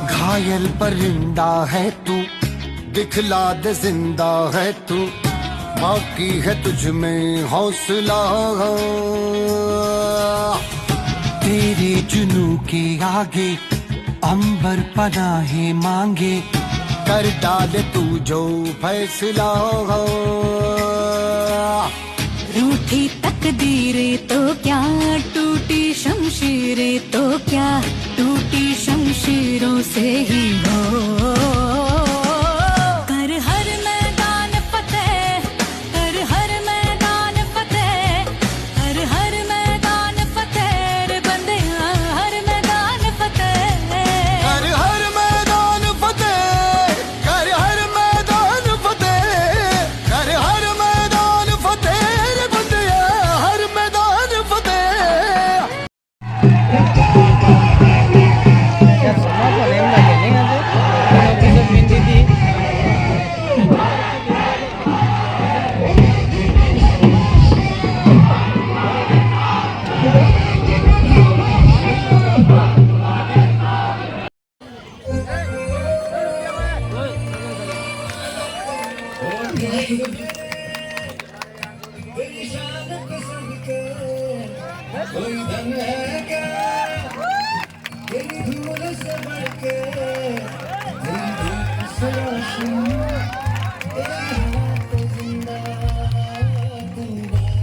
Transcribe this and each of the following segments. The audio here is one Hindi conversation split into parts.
घायल परिंदा है तू, दिखला दे जिंदा है तू, बाकी है तुझ में हौसला। तेरे जुनू के आगे अंबर पनाहे मांगे, कर डाले तू जो फैसला। रूठी तकदीरें तो क्या, टूटी शमशीरें तो क्या, टूटी शमशीरों से ही हो। कर हर मैदान फतेह, कर हर मैदान फतेह, कर हर मैदान फतेह रे बंदे, हर मैदान फतेह, कर हर मैदान फतेह, कर हर मैदान फतेह, कर हर मैदान फतेह रे बंदिया, हर मैदान फतेह। कोई धन है क्या तेरी धूल से बढ़ के, तेरी धूप से रोशन, तेरी हाथ जिंदा तू भागे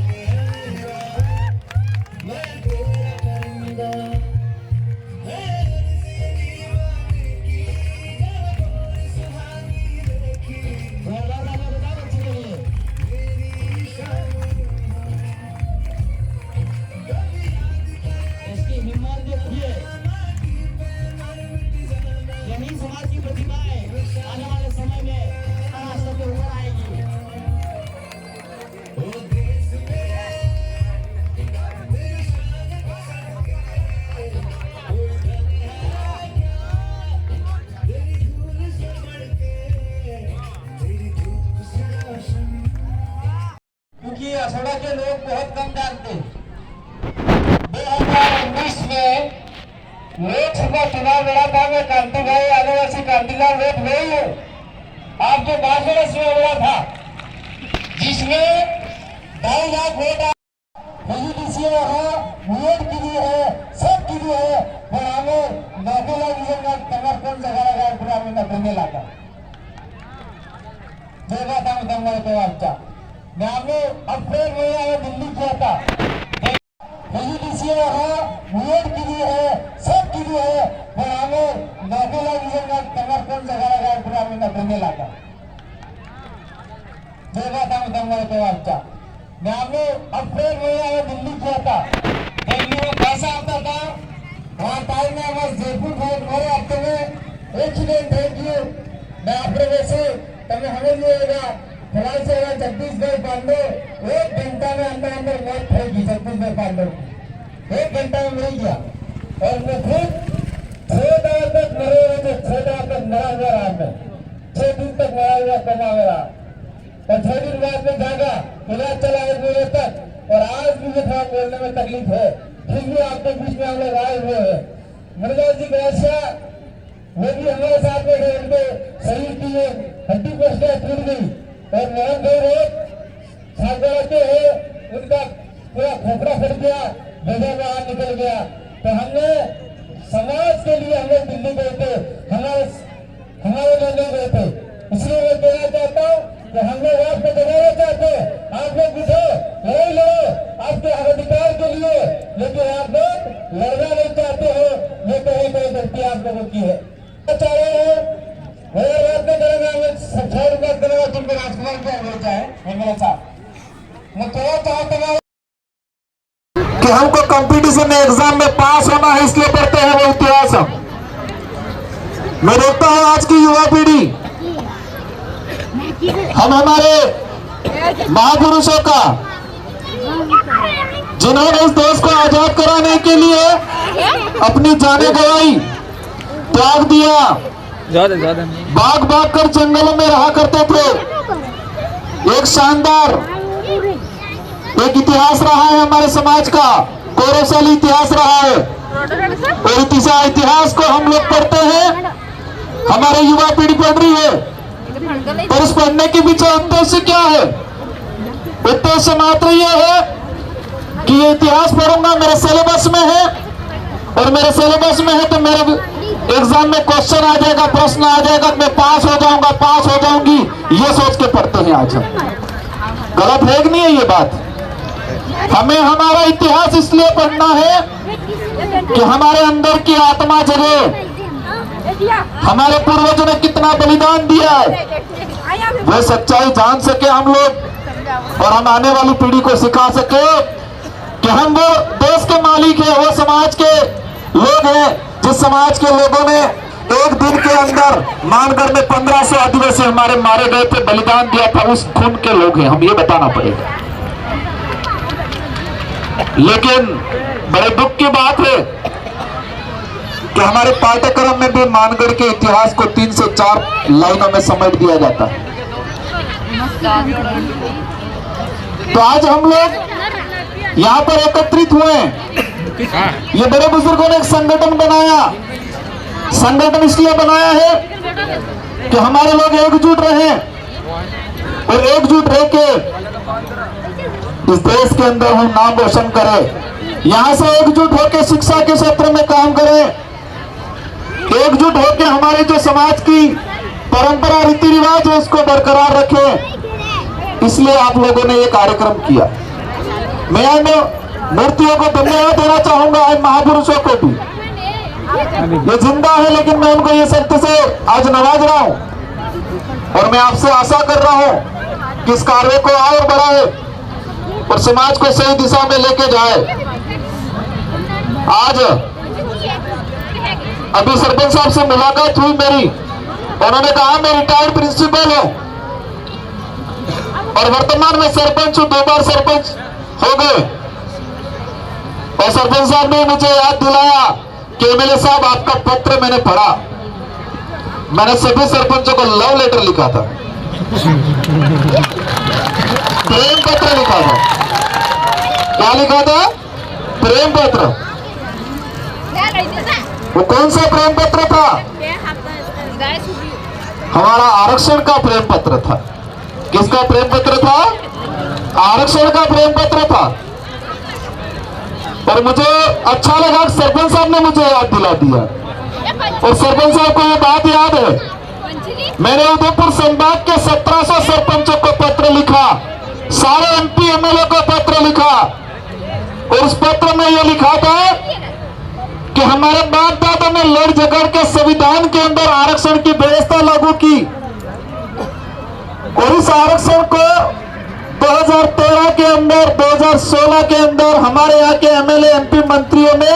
मेरा, मैं तेरा परिंदा। समाज की प्रतिभाएं आने वाले समय में राष्ट्र के ऊपर आएगी। क्योंकि असोड़ा के लोग बहुत कम जानते हैं। 2019 में लोकसभा चुनाव लड़ा था, मैं कांति भाई आदिवासी क्रांतिकार वोट नहीं हूँ, आपके बांसवाड़ा से लड़ा था, जिसमें 2.5 लाख वोट वोट के लिए है, सब के लिए है, पर हमें 90 लाख कौन जगह पूरा हमें नकलने लगा देगा था मैं तो आमचा मैं हमने अप्रैल महीने में दिल्ली किया था, वोट के लिए है, सब के लिए है, पर हमें 90 लाख कौन जगह पूरा हमें नकलने लगा देगा था मैं तो आमचा मैं हमने अप्रैल महीने में दिल्ली किया था। दिल्ली में कैसा आता था, वहाँ टाइम में बस जयपुर मेरे हफ्ते में एक्सीडेंट थैंक यू मैं अपने वैसे तब हमें लिएगा फिलहाल से जगदीश भाई पांडे 1 घंटा में अंदर अंदर मौत थी जगदीश भाई पांडे 1 घंटा में मिल गया। और मैं खुद 6 दिन तक मरे हुए थे, 6 दिन तक मरा हुआ रहा मैं, 6 दिन तक मरा हुआ कमा हुआ, और 6 दिन बाद में जागा इलाज चला 1 महीने तक। और आज भी थोड़ा बोलने में तकलीफ है, फिर भी आपके बीच में हम लोग आए हुए हैं। मुरदास जी गैसिया वो भी हमारे साथ में गए, उनके शरीर की हड्डी कोशिकाएं टूट गई और मोहन भाई रोज सागरा के है, उनका पूरा खोपड़ा फट गया, हृदय में आग निकल गया। तो हमने समाज के लिए हम लोग दिल्ली गए थे, हमारे लोग नहीं गए थे। इसलिए मैं कहना चाहता हूँ कि हम लोग आपको जगाना चाहते हैं, आप लोग उठो, लड़ाई लड़ो आपके अधिकार के लिए, लेकिन आप लोग लड़ना नहीं चाहते हो, ये कहीं कहीं गलती आप लोगों की है। चाह रहे हैं बात नहीं करेंगे, हमें 60 बात करेंगे, तुमको राजकुमार क्या बोलता है मेरे साथ। मैं कहना चाहता हूँ कि हमको कंपटीशन जिन्हें एग्जाम में पास होना है इसलिए पढ़ते हैं वो इतिहास हम। मैं देखता हूं आज की युवा पीढ़ी, हम हमारे महापुरुषों का जिन्होंने इस देश को आजाद कराने के लिए अपनी जाने गंवाई, त्याग दिया, भाग भाग कर जंगलों में रहा करते थे। एक शानदार एक इतिहास रहा है हमारे समाज का, गौरवशाली इतिहास रहा है। और इतिहास को हम लोग पढ़ते हैं, हमारे युवा पीढ़ी पढ़ रही है। पर इस पढ़ने के पीछे उद्देश्य क्या है? उद्देश्य मात्र ये है कि ये इतिहास पढ़ूंगा, मेरे सिलेबस में है, और मेरे सिलेबस में है तो मेरे एग्जाम में क्वेश्चन आ जाएगा, प्रश्न आ जाएगा, मैं पास हो जाऊंगा, पास हो जाऊंगी, ये सोच के पढ़ते हैं आज हम। गलत है कि नहीं है ये बात? हमें हमारा इतिहास इसलिए पढ़ना है कि हमारे अंदर की आत्मा जगे, हमारे पूर्वजों ने कितना बलिदान दिया है वो सच्चाई जान सके हम लोग, और हम आने वाली पीढ़ी को सिखा सके कि हम वो देश के मालिक हैं, वो समाज के लोग हैं जिस समाज के लोगों ने एक दिन के अंदर मानगढ़ में 1500 आदिवासी हमारे मारे गए थे, बलिदान दिया था, उस खून के लोग हैं हम, ये बताना पड़ेगा। लेकिन बड़े दुख की बात है कि हमारे पाठ्यक्रम में भी मानगढ़ के इतिहास को 3 से 4 लाइनों में समेट दिया जाता है। तो आज हम लोग यहाँ पर एकत्रित हुए हैं। ये बड़े बुजुर्गों ने एक संगठन बनाया। संगठन इसलिए बनाया है कि हमारे लोग एकजुट रहे और एकजुट रह के इस देश के अंदर हम नाम रोशन करें। यहाँ से एकजुट होकर शिक्षा के क्षेत्र में काम करें, एकजुट होकर हमारे जो समाज की परंपरा रीति रिवाज है उसको बरकरार रखें। इसलिए आप लोगों ने ये कार्यक्रम किया। मैं मूर्तियों को धन्यवाद देना चाहूंगा, महापुरुषों को भी। ये जिंदा है लेकिन मैं उनको ये शब्द से आज नवाज रहा हूं, और मैं आपसे आशा कर रहा हूं कि इस कार्य को और बढ़ाए और समाज को सही दिशा में लेके जाए। आज अभी सरपंच साहब से मुलाकात हुई मेरी, उन्होंने कहा मैं रिटायर्ड प्रिंसिपल हूं और वर्तमान में सरपंच हूं, 2 बार सरपंच हो गए। और सरपंच साहब ने मुझे याद दिलाया कि एमएलए साहब आपका पत्र मैंने पढ़ा, मैंने सभी सरपंचों को लव लेटर लिखा था, प्रेम पत्र लिखा था। क्या लिखा था? प्रेम पत्र। वो कौन सा प्रेम पत्र था? हमारा आरक्षण का प्रेम पत्र था। किसका प्रेम पत्र था? आरक्षण का प्रेम पत्र था। और मुझे अच्छा लगा सरपंच साहब ने मुझे याद दिला दिया। और सरपंच साहब को ये बात याद है, मैंने उदयपुर संभाग के 1700 सरपंचों को पत्र लिखा, सारे एमपी एमएलए को पत्र लिखा, और उस पत्र में यह लिखा था कि हमारे बाप दादा ने लड़ झगड़ के संविधान के अंदर आरक्षण की व्यवस्था लागू की, और इस आरक्षण को 2013 के अंदर 2016 के अंदर हमारे यहाँ के एमएलए एमपी मंत्रियों ने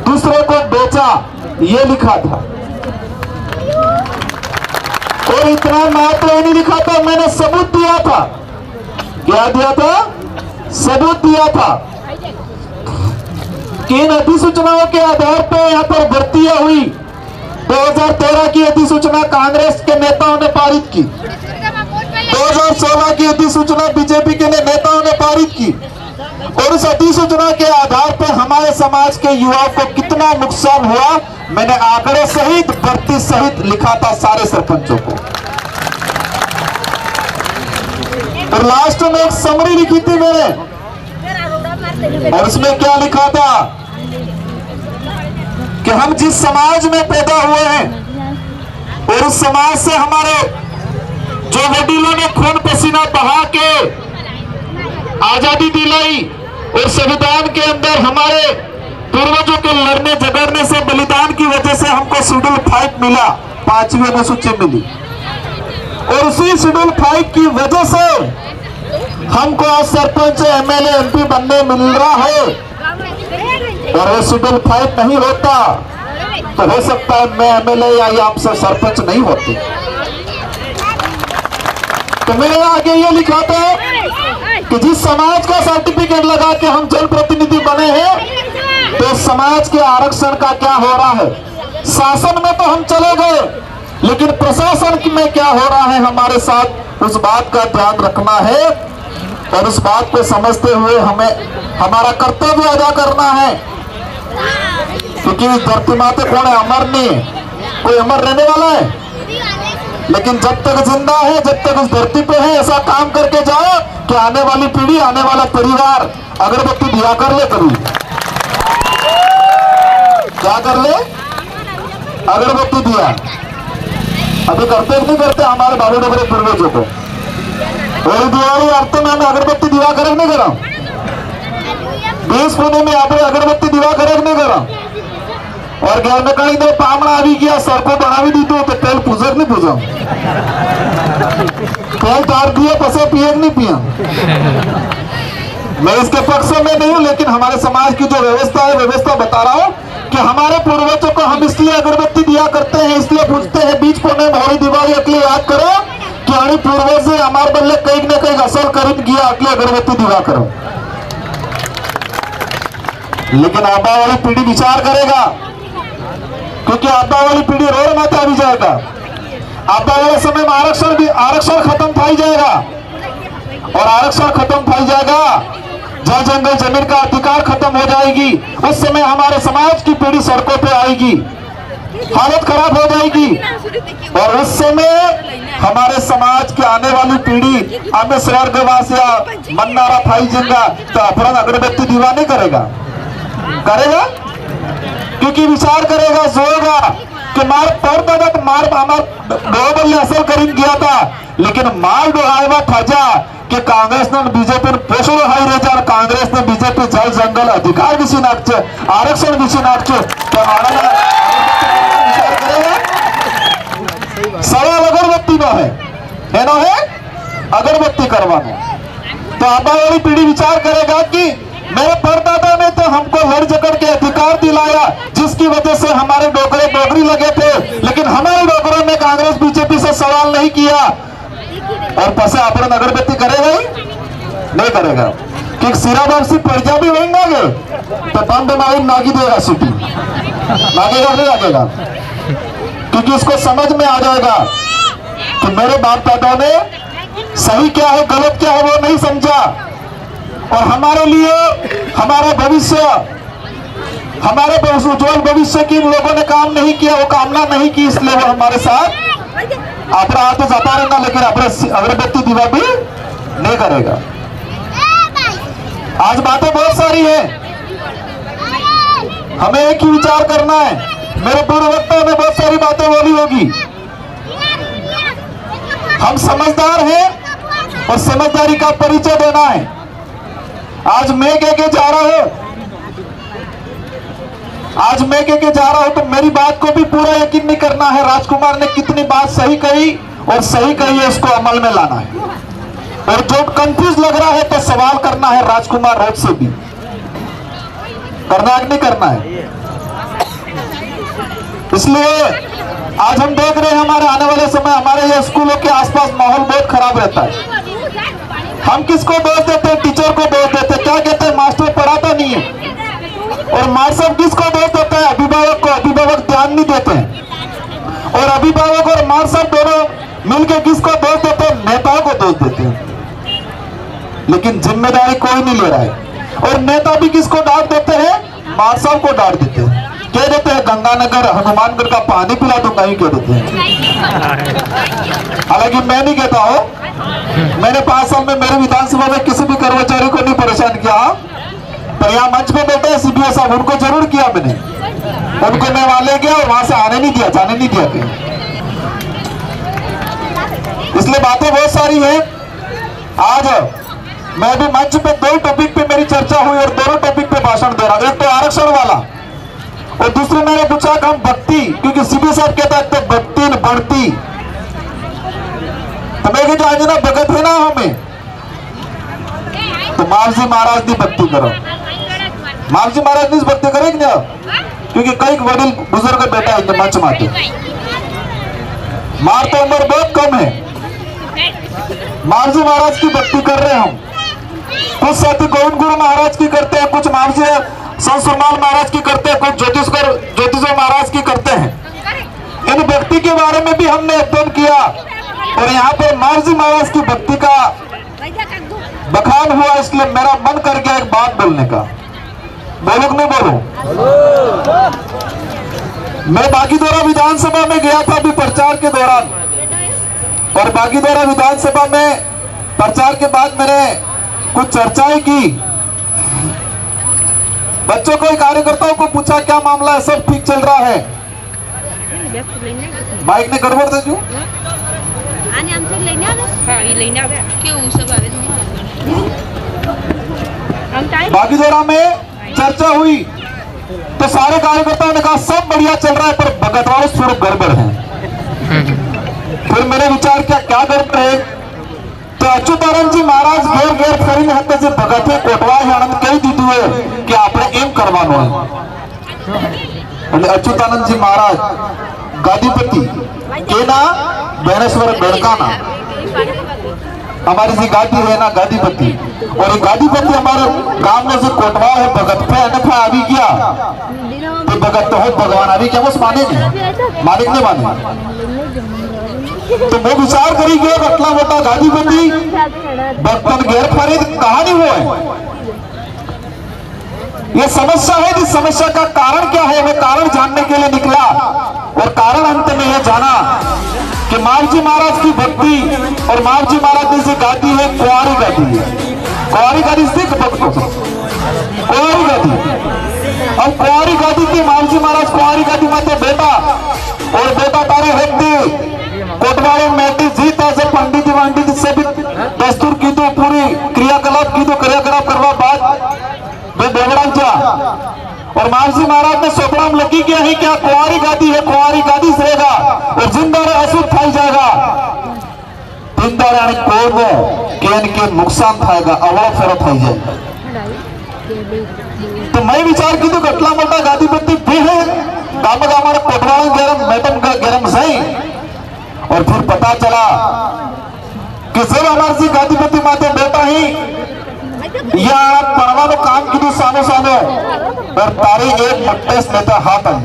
दूसरे को बेचा, ये लिखा था। और इतना मात्र नहीं लिखा था, मैंने सबूत दिया था। क्या दिया था? सबूत दिया था कि इन अधिसूचनाओं के आधार पर यहाँ पर भर्तियां हुई। 2013 की अधिसूचना कांग्रेस के नेताओं ने पारित की, 2016 की अधिसूचना बीजेपी के नेताओं ने पारित की, और उस अधिसूचना के आधार पर हमारे समाज के युवाओं को कितना नुकसान हुआ मैंने आंकड़े सहित भर्ती सहित लिखा था सारे सरपंचों को। और लास्ट में एक समरी लिखी थी मैंने, और उसमें क्या लिखा था कि हम जिस समाज में पैदा हुए हैं और उस समाज से हमारे जो वडीलों ने खून पसीना बहा के आजादी दिलाई और संविधान के अंदर हमारे पूर्वजों के लड़ने झगड़ने से बलिदान की वजह से हमको शेड्यूल 5 मिला, 5वीं अनुसूची मिली, और उसी शेड्यूल 5 की वजह से हमको आज सरपंच एमएलए एमपी बनने मिल रहा है। और वो शेड्यूल 5 नहीं होता तो हो सकता है मैं एमएलए या ये आपसे सरपंच नहीं होते। तो मेरे आगे ये लिखा था कि जिस समाज का सर्टिफिकेट लगा के हम जनप्रतिनिधि बने हैं तो समाज के आरक्षण का क्या हो रहा है। शासन में तो हम चले गए लेकिन प्रशासन में क्या हो रहा है हमारे साथ, उस बात का ध्यान रखना है और उस बात को समझते हुए हमें हमारा कर्तव्य अदा करना है। क्योंकि इस धरती माते कौन है, अमर नहीं है, कोई अमर रहने वाला है। लेकिन जब तक जिंदा है, जब तक इस धरती पे है, ऐसा काम करके जाओ कि आने वाली पीढ़ी, आने वाला परिवार अगरबत्ती दिया कर ले। कभी क्या कर ले, अगरबत्ती दिया। अभी करते नहीं करते हमारे बाबू डबरे पूर्वजों को। और दिवाली आरती में हमें अगरबत्ती दिवा करे नहीं करा, 20 पुणे में आप अगरबत्ती दिवा करे नहीं करा। और घर में कहीं दो पामड़ा आ गया, सर को बढ़ावी दी तो तेल पूजक नहीं पूजा, तेल तार दिया पसे पिए नहीं पिया। मैं इसके पक्ष में नहीं हूं, लेकिन हमारे समाज की जो व्यवस्था है, व्यवस्था बता रहा हूं कि हमारे पूर्वजों को हम इसलिए अगरबत्ती दिया करते हैं, इसलिए पूछते हैं बीच पुणे में होली दिवाली अगली याद करो कि आणि पूर्वज से हमारे बल्ले कहीं न कहीं असल कर गया, अगली अगरबत्ती दिवा करो। लेकिन आबा वाली पीढ़ी विचार करेगा, क्योंकि आबा वाली पीढ़ी रोड माता आ जाएगा। आबा वाले समय में आरक्षण खत्म थाई जाएगा और आरक्षण खत्म थाई जाएगा, जल जंगल जमीन का अधिकार खत्म हो जाएगी। उस समय हमारे समाज की पीढ़ी सड़कों पे आएगी, हालत खराब हो जाएगी। और उस समय हमारे समाज की आने वाली पीढ़ी हमें स्वर्गवास या मन्नारा थाई जिंगा तो अपराध अगरबत्ती दीवा नहीं करेगा, करेगा क्योंकि विचार करेगा, जोएगा कि मार पड़ता था, मार हमार डोबल ने असल करीन किया था, लेकिन मार डोहावा थाजा कि कांग्रेस ने बीजेपी पोषण हाई रहे और कांग्रेस ने बीजेपी जल जंगल अधिकार विषय नागचे, आरक्षण विषय नागचे तो विचार करेगा। सवाल अगरबत्ती नो है नो है अगरबत्ती करवानो। तो आबा वाली पीढ़ी विचार करेगा कि मेरे परदादा ने तो हमको लड़ झगड़ के अधिकार दिलाया, जिसकी वजह से हमारे डोगरे डोगरी लगे थे, लेकिन हमारे डोगरों ने कांग्रेस बीजेपी से सवाल नहीं किया। और पसे अपना अगरबत्ती करेगा ही नहीं करेगा कि सिरा वापसी पंजाबी वहीं तो बंद मारी नागी देगा, सिटी लागेगा नहीं लागेगा, क्योंकि उसको समझ में आ जाएगा कि मेरे बाप दादा ने सही क्या है गलत क्या है वो नहीं समझा। और हमारे लिए हमारा भविष्य, हमारे उज्ज्वल भविष्य की इन लोगों ने काम नहीं किया, वो कामना नहीं की, इसलिए वो हमारे साथ अपना हाथ जता रहेगा, लेकिन अपने अगरबत्ती दीवा भी नहीं करेगा। आज बातें बहुत सारी हैं, हमें एक ही विचार करना है। मेरे पूर्ववक्ता ने बहुत सारी बातें बोली होगी, हम समझदार हैं और समझदारी का परिचय देना है। आज मैं कह के जा रहा हूं, तो मेरी बात को भी पूरा यकीन नहीं करना है राजकुमार ने कितनी बात सही कही और सही कही है, उसको अमल में लाना है। और जो कंफ्यूज लग रहा है तो सवाल करना है राजकुमार रोड से भी, करना है नहीं करना है। इसलिए आज हम देख रहे हैं हमारे आने वाले समय हमारे ये स्कूलों के आसपास माहौल बहुत खराब रहता है। हम किसको दोष देते हैं? टीचर को दोष देते हैं। क्या कहते हैं? मास्टर पढ़ाता नहीं है। और माँ साहब किसको दोष देते हैं? अभिभावक को। अभिभावक ध्यान नहीं देते हैं। और अभिभावक और माँ साहब दोनों मिलकर किसको दोष देते हैं? नेताओं को दोष देते हैं। लेकिन जिम्मेदारी कोई नहीं ले रहा है। और नेता भी किसको डांट देते हैं? माँ साहब को डांट देते हैं। कह देते हैं गंगानगर हनुमानगढ़ का पानी पिला दूंगा, ही कह देते हैं। हालांकि मैं नहीं कहता हूं, मैंने 5 साल में मेरे विधानसभा में किसी भी कर्मचारी को नहीं परेशान किया। पर यहाँ मंच पे बैठे सीपीओ साहब, उनको जरूर किया मैंने। उनको मैं वहां ले गया और वहां से आने नहीं दिया, जाने नहीं दिया कहीं। इसलिए बातें बहुत सारी है। आज मैं भी मंच पे 2 टॉपिक पे मेरी चर्चा हुई और दोनों टॉपिक पे भाषण दे रहा हूं। एक तो आरक्षण वाला और दूसरे मैंने पूछा कि हम भक्ति, क्योंकि सीपी साहब कहता है तो भक्ति न बढ़ती, तो मैं कहता आज ना भगत है ना हमें, तो माल जी महाराज की भक्ति करो। मालजी महाराज ने भक्ति करे ना, क्योंकि कई वडील बुजुर्ग बेटा है मंच माते मार तो उम्र बहुत कम है। मालजी महाराज की भक्ति कर रहे हम, कुछ साथी गोविंद गुरु महाराज की करते हैं, कुछ मालजी संत सुरमाल महाराज की करते हैं, कुछ ज्योतिषर महाराज की करते हैं। इन भक्ति के बारे में भी हमने अध्ययन किया और यहाँ पर मालजी महाराज की भक्ति का बखान हुआ, इसलिए मेरा मन कर गया एक बात बोलने का। बोलो कि नहीं बोलो? मैं बागीदोरा विधानसभा में गया था अभी प्रचार के दौरान, और बागीदोरा विधानसभा में प्रचार के बाद मैंने कुछ चर्चाएं की। बच्चों को, कार्यकर्ताओं को पूछा क्या मामला है, सब ठीक चल रहा है? बाइक ने गड़बड़ था क्यों? बागीदोरा में चर्चा हुई तो सारे कार्यकर्ताओं ने कहा सब बढ़िया चल रहा है, पर भगत वाले स्वरूप गड़बड़ है। फिर मैंने विचार किया क्या गड़बड़ है, तो अच्युतानंद जी महाराज घेर घेर फरीने हत्ते से भगत है कोटवाल आनंद कही दी है कि आपने एम करवानो है। अच्युतानंद जी महाराज गादीपति के ना बेनेश्वर गढ़काना हमारी सी गादी है ना गादीपति, और ये गादीपति हमारे गांव में से कोटवाल है भगत पे अनफा अभी किया तो भगत तो है भगवान अभी क्या बस माने नहीं, मालिक नहीं माने। तो मैं विचार करी गया बटला मोटा गादीपति भक्तन घेर फरीद कहानी वो है। ये समस्या है, इस समस्या का कारण क्या है, मैं कारण जानने के लिए निकला और कारण अंत में यह जाना कि मालजी महाराज की भक्ति और मालजी महाराज ने से गादी है कुंवारी गादी है। कुंवारी गादी सिख भक्तों से कुंवारी गादी, अब कुंवारी गादी थी मालजी महाराज कुंवारी गादी माते बेटा और बेटा तारे व्यक्ति कोटवाले में जीता से पंडित से भी दस्तूर की तो पूरी क्रियाकलाप की तो क्रियाकलाप करवा बाद वे बेगड़ाम जा और मालजी महाराज ने सोपड़ाम लगी क्या है क्या कुंवारी गादी है, कुंवारी गादी से रहेगा और जिंदा रहे अशुद्ध थाई जाएगा, जिंदा रहने को नुकसान थाएगा अवड़ा फेरा थाई जाएगा। तो मैं विचार की तो गटला मोटा गादीपति भी है काम हमारे कोटवाल गरम मैडम का गरम सही, और फिर पता चला कि जब हमारे गादीपति माते बेटा ही या पढ़वा काम की सानो सानो और तारी एक मट्टे नेता हाथ आई